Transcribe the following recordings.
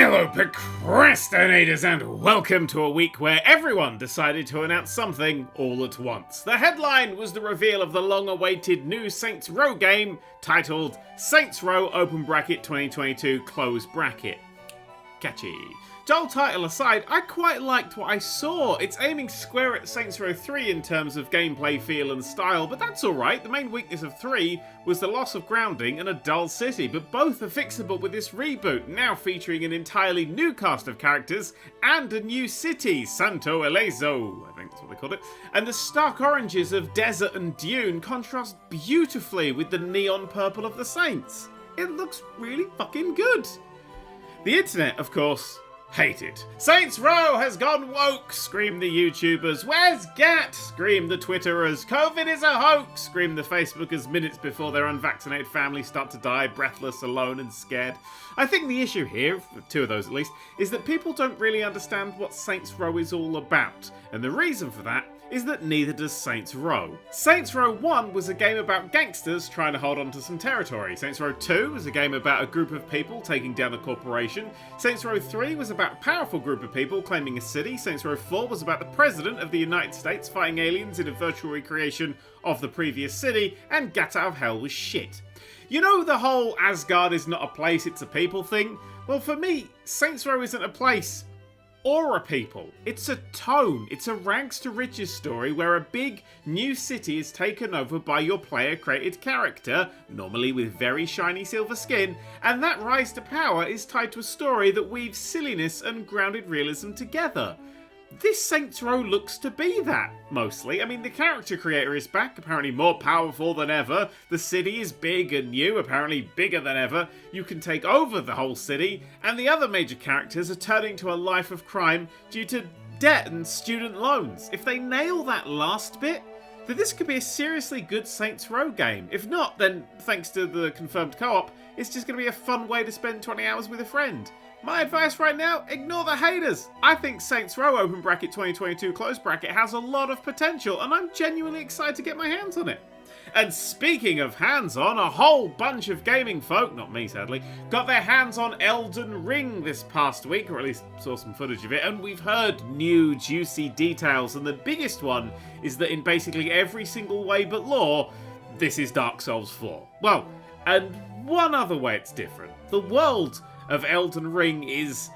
Hello, procrastinators, and welcome to a week where everyone decided to announce something all at once. The headline was the reveal of the long-awaited new Saints Row game titled Saints Row (open bracket 2022 close bracket). Catchy. Dull title aside, I quite liked what I saw. It's aiming square at Saints Row 3 in terms of gameplay feel and style, but that's alright. The main weakness of 3 was the loss of grounding and a dull city, but both are fixable with this reboot, now featuring an entirely new cast of characters and a new city, Santo Elezo, I think that's what they called it. And the stark oranges of desert and dune contrast beautifully with the neon purple of the Saints. It looks really fucking good. The internet, of course, hated. Saints Row has gone woke, screamed the YouTubers. Where's Gat? Screamed the Twitterers. COVID is a hoax, screamed the Facebookers minutes before their unvaccinated families start to die, breathless, alone and scared. I think the issue here, for two of those at least, is that people don't really understand what Saints Row is all about. And the reason for that is that neither does Saints Row. Saints Row 1 was a game about gangsters trying to hold on to some territory. Saints Row 2 was a game about a group of people taking down a corporation. Saints Row 3 was about a powerful group of people claiming a city. Saints Row 4 was about the President of the United States fighting aliens in a virtual recreation of the previous city, and Gat Out of Hell was shit. You know the whole Asgard is not a place, it's a people thing? Well, for me, Saints Row isn't a place or a people. It's a tone. It's a rags to riches story where a big new city is taken over by your player created character, normally with very shiny silver skin, and that rise to power is tied to a story that weaves silliness and grounded realism together. This Saints Row looks to be that, mostly. I mean, the character creator is back, apparently more powerful than ever. The city is big and new, apparently bigger than ever. You can take over the whole city, and the other major characters are turning to a life of crime due to debt and student loans. If they nail that last bit, then this could be a seriously good Saints Row game. If not, then thanks to the confirmed co-op, it's just going to be a fun way to spend 20 hours with a friend. My advice right now, ignore the haters. I think Saints Row (open bracket 2022 close bracket) has a lot of potential, and I'm genuinely excited to get my hands on it. And speaking of hands-on, a whole bunch of gaming folk, not me sadly, got their hands on Elden Ring this past week, or at least saw some footage of it, and we've heard new juicy details, and the biggest one is that in basically every single way but law, this is Dark Souls 4. Well, and one other way it's different. The world of Elden Ring is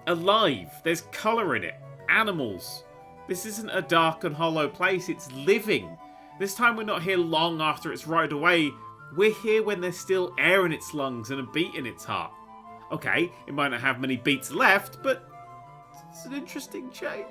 alive. There's colour in it. Animals. This isn't a dark and hollow place, it's living. This time we're not here long after it's rotted away. We're here when there's still air in its lungs and a beat in its heart. Okay, it might not have many beats left, but it's an interesting change.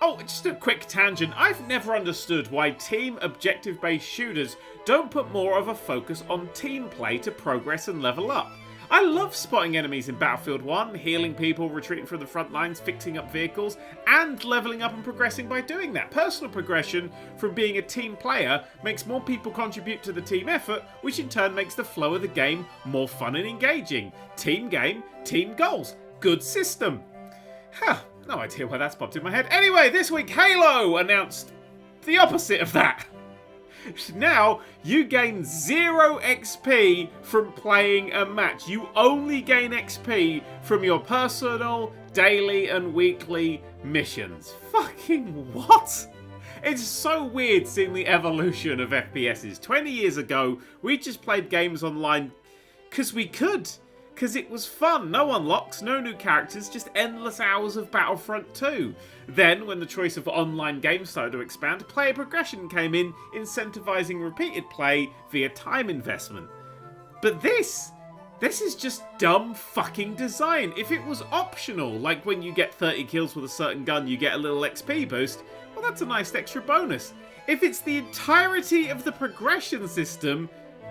Oh, just a quick tangent. I've never understood why team objective-based shooters don't put more of a focus on team play to progress and level up. I love spotting enemies in Battlefield 1, healing people, retreating from the front lines, fixing up vehicles, and leveling up and progressing by doing that. Personal progression from being a team player makes more people contribute to the team effort, which in turn makes the flow of the game more fun and engaging. Team game, team goals. Good system. Huh, no idea why that's popped in my head. Anyway, this week Halo announced the opposite of that. Now, you gain 0 XP from playing a match. You only gain XP from your personal, daily, and weekly missions. Fucking what? It's so weird seeing the evolution of FPSs. 20 years ago, we just played games online because we could. Because it was fun. No unlocks, no new characters, just endless hours of Battlefront 2. Then, when the choice of online games started to expand, player progression came in, incentivizing repeated play via time investment. But this is just dumb fucking design. If it was optional, like when you get 30 kills with a certain gun, you get a little XP boost, well, that's a nice extra bonus. If it's the entirety of the progression system,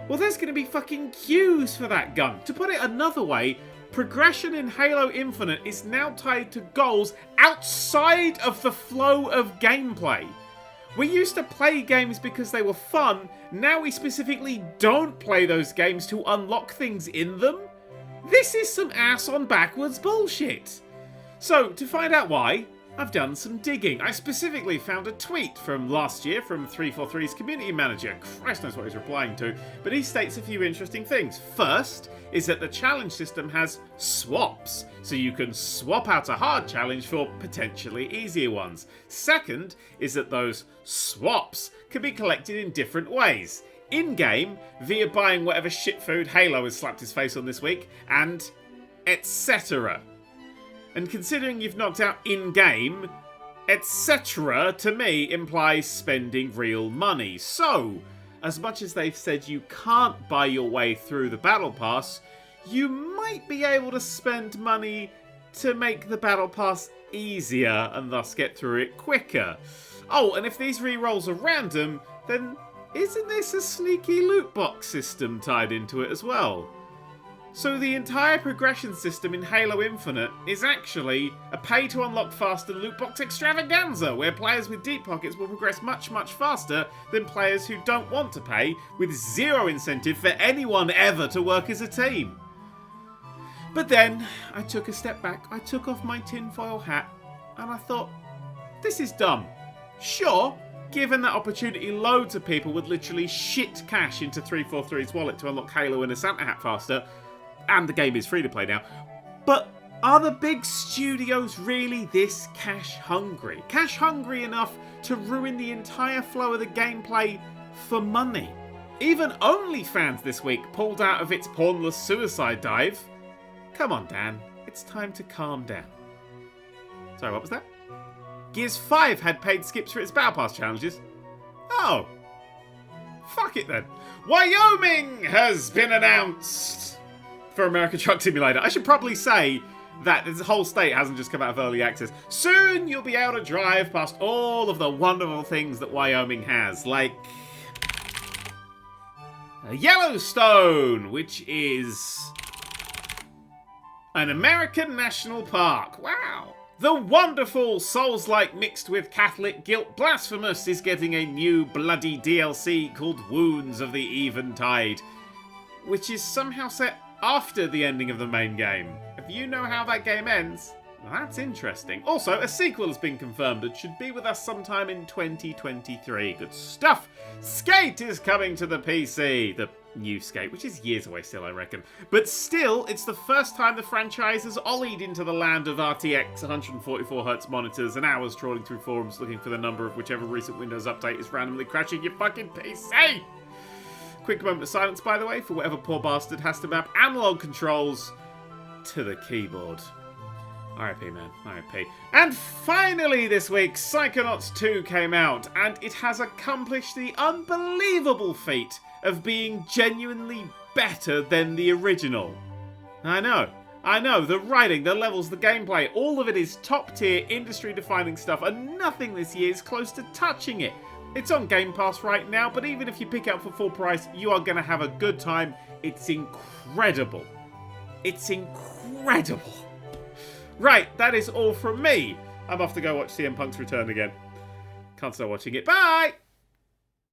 well, there's going to be fucking queues for that gun. To put it another way, progression in Halo Infinite is now tied to goals outside of the flow of gameplay. We used to play games because they were fun, now we specifically don't play those games to unlock things in them? This is some ass on backwards bullshit. So, to find out why, I've done some digging. I specifically found a tweet from last year from 343's community manager. Christ knows what he's replying to. But he states a few interesting things. First is that the challenge system has swaps, so you can swap out a hard challenge for potentially easier ones. Second is that those swaps can be collected in different ways. In-game, via buying whatever shit food Halo has slapped his face on this week, and etc. And considering you've knocked out in-game, etc. to me implies spending real money. So, as much as they've said you can't buy your way through the Battle Pass, you might be able to spend money to make the Battle Pass easier and thus get through it quicker. Oh, and if these rerolls are random, then isn't this a sneaky loot box system tied into it as well? So the entire progression system in Halo Infinite is actually a pay-to-unlock faster loot box extravaganza, where players with deep pockets will progress much, much faster than players who don't want to pay, with zero incentive for anyone ever to work as a team. But then, I took a step back, I took off my tinfoil hat, and I thought, this is dumb. Sure, given that opportunity, loads of people would literally shit cash into 343's wallet to unlock Halo in a Santa hat faster, and the game is free to play now. But are the big studios really this cash hungry? Cash hungry enough to ruin the entire flow of the gameplay for money? Even OnlyFans this week pulled out of its pornless suicide dive. Come on, Dan. It's time to calm down. Sorry, what was that? Gears 5 had paid skips for its Battle Pass challenges. Oh. Fuck it then. Wyoming has been announced for American Truck Simulator. I should probably say that this whole state hasn't just come out of early access. Soon you'll be able to drive past all of the wonderful things that Wyoming has, like Yellowstone, which is an American national park. Wow. The wonderful Souls-like mixed with Catholic guilt Blasphemous is getting a new bloody DLC called Wounds of the Eventide, which is somehow set after the ending of the main game. If you know how that game ends, that's interesting. Also, a sequel has been confirmed and should be with us sometime in 2023. Good stuff! Skate is coming to the PC. The new Skate, which is years away still, I reckon. But still, it's the first time the franchise has ollied into the land of RTX 144Hz monitors and hours trawling through forums looking for the number of whichever recent Windows update is randomly crashing your fucking PC! Quick moment of silence, by the way, for whatever poor bastard has to map analog controls to the keyboard. R.I.P. man, R.I.P. And finally this week, Psychonauts 2 came out, and it has accomplished the unbelievable feat of being genuinely better than the original. I know, the writing, the levels, the gameplay, all of it is top tier, industry-defining stuff, and nothing this year is close to touching it. It's on Game Pass right now, but even if you pick it up for full price, you are going to have a good time. It's incredible. It's incredible. Right, that is all from me. I'm off to go watch CM Punk's Return again. Can't start watching it. Bye!